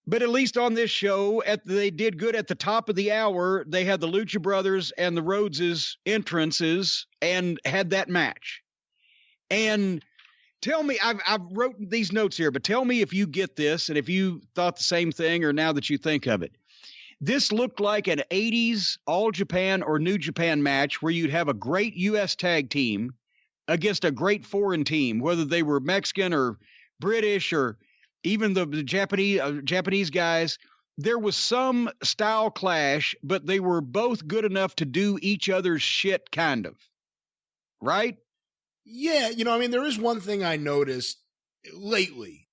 But at least on this show, they did good at the top of the hour. They had the Lucha Brothers and the Rhodeses entrances and had that match. And tell me, I've wrote these notes here, but tell me if you get this and if you thought the same thing or now that you think of it. This looked like an 80s All Japan or New Japan match where you'd have a great U.S. tag team against a great foreign team, whether they were Mexican or British or even the Japanese guys. There was some style clash, but they were both good enough to do each other's shit, kind of. Right? Yeah, there is one thing I noticed lately.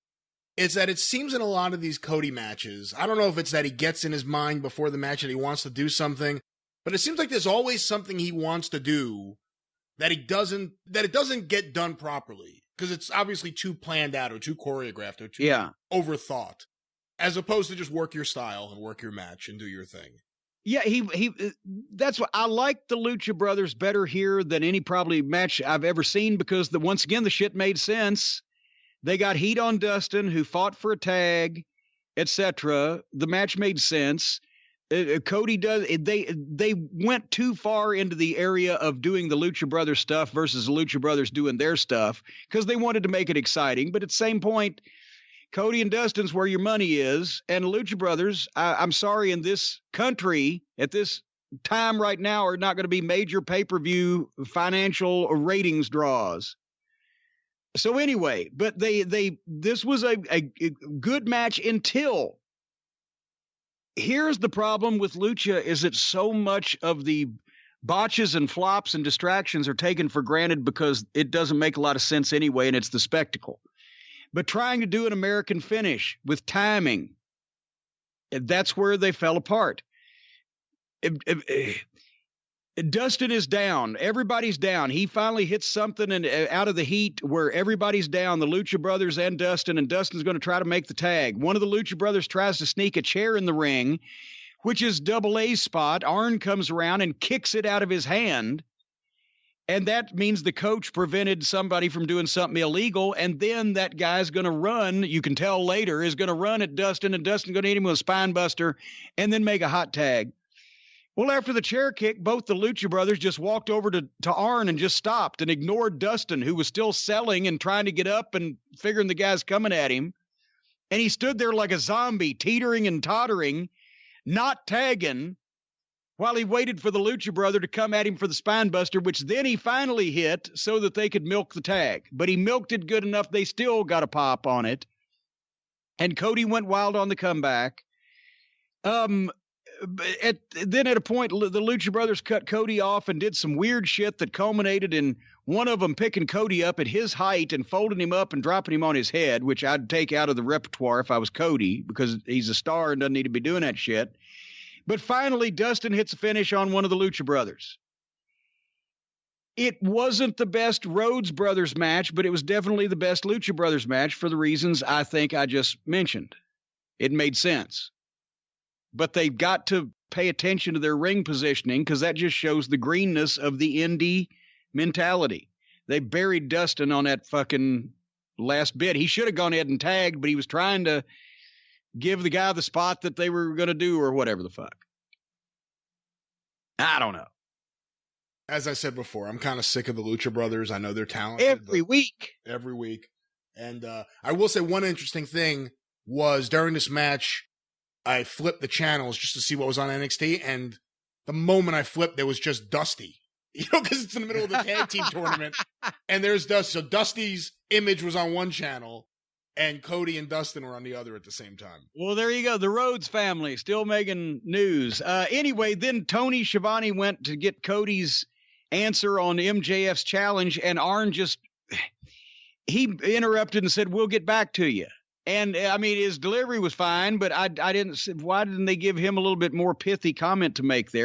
It's that it seems in a lot of these Cody matches, I don't know if it's that he gets in his mind before the match that he wants to do something, but it seems like there's always something he wants to do that it doesn't get done properly. Because it's obviously too planned out or too choreographed or too overthought, as opposed to just work your style and work your match and do your thing. Yeah, that's what I like the Lucha Brothers better here than any probably match I've ever seen because once again, the shit made sense. They got heat on Dustin, who fought for a tag, etc. The match made sense. Cody they went too far into the area of doing the Lucha Brothers stuff versus the Lucha Brothers doing their stuff because they wanted to make it exciting. But at the same point, Cody and Dustin's where your money is. And Lucha Brothers, I'm sorry, in this country at this time right now are not going to be major pay-per-view financial ratings draws. So anyway, but this was a good match until. Here's the problem with Lucha is that so much of the botches and flops and distractions are taken for granted because it doesn't make a lot of sense anyway, and it's the spectacle. But trying to do an American finish with timing, that's where they fell apart. Dustin is down. Everybody's down. He finally hits something out of the heat where everybody's down, the Lucha Brothers and Dustin's going to try to make the tag. One of the Lucha Brothers tries to sneak a chair in the ring, which is Double A's spot. Arn comes around and kicks it out of his hand, and that means the coach prevented somebody from doing something illegal, and then that guy's going to run, you can tell later, is going to run at Dustin, and Dustin's going to hit him with a spine buster and then make a hot tag. Well, after the chair kick, both the Lucha Brothers just walked over to Arn and just stopped and ignored Dustin, who was still selling and trying to get up and figuring the guy's coming at him. And he stood there like a zombie, teetering and tottering, not tagging, while he waited for the Lucha Brother to come at him for the spine buster, which then he finally hit so that they could milk the tag. But he milked it good enough, they still got a pop on it. And Cody went wild on the comeback. At a point, the Lucha Brothers cut Cody off and did some weird shit that culminated in one of them picking Cody up at his height and folding him up and dropping him on his head, which I'd take out of the repertoire if I was Cody because he's a star and doesn't need to be doing that shit. But finally, Dustin hits a finish on one of the Lucha Brothers. It wasn't the best Rhodes Brothers match, but it was definitely the best Lucha Brothers match for the reasons I think I just mentioned. It made sense. But they've got to pay attention to their ring positioning because that just shows the greenness of the indie mentality. They buried Dustin on that fucking last bit. He should have gone ahead and tagged, but he was trying to give the guy the spot that they were going to do or whatever the fuck. I don't know. As I said before, I'm kind of sick of the Lucha Brothers. I know they're talented. Every week. And I will say one interesting thing was during this match, I flipped the channels just to see what was on NXT, and the moment I flipped, there was just Dusty. Because it's in the middle of the tag team tournament, and there's Dusty. So Dusty's image was on one channel, and Cody and Dustin were on the other at the same time. Well, there you go. The Rhodes family still making news. Anyway, then Tony Schiavone went to get Cody's answer on MJF's challenge, and Arn he interrupted and said, "We'll get back to you." And I mean, his delivery was fine, but why didn't they give him a little bit more pithy comment to make there?